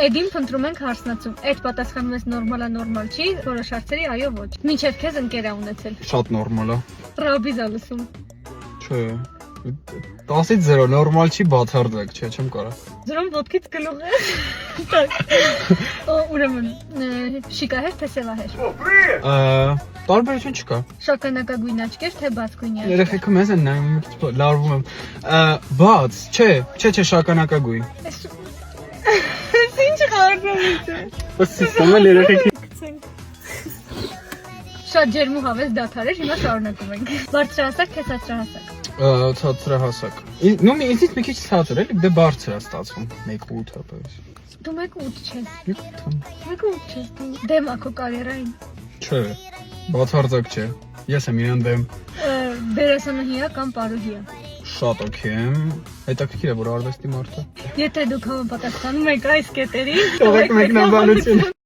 Էդին փնտրում ենք հարցնացում։ Այդ պատասխանում ես նորմալա նորմալ չի, որոշ հարցերի այո ոչ։ Մինչև քեզ ընկեր ա ունեցել։ Շատ նորմալ է։ Ռաբիզ ա լսում։ Չէ։ 10-ից 0 նորմալ չի բացարձակ, չէ, չեմ կարող։ Զրոն ոտքից գլուխ է։ Так։ Ուրեմն, շիկահեր թե սևահեր։ Տարբերություն չկա։ Շագանակագույն աչքեր թե բացկույն աչքեր։ Երեխեքը մեզ են նայում, մի քիչ լարվում եմ։ Բաց, չէ, շագանակագույն։ Էս ինչ խառնումից է։ Սիստեմը երեխեքի Շատ ջերմուհավես դադար էր, հիմա շարունակում ենք։ Բարձրահասակ թե ցածրահասակ։ Ցածրահասակ։ Ну, ինձից մի քիչ ցածր էլի, դե բարձր է ստացվում 1.8-ը պես։ Դու 1.8 չես։ 1.8 չես դու։ Դեմ ա քո կարիերային։ Չէ, բացարձակ չէ։ Ես եմ իրան դեմ։ Դերասանուհի ա կամ պարուհի ա։ Շատ օքեյ եմ։ Հետաքրքիր է, որ արվեստի մարդ է։ Եթե դուք համապատասխանում եք այս կետերին, Թողեք մեկնաբանությունը։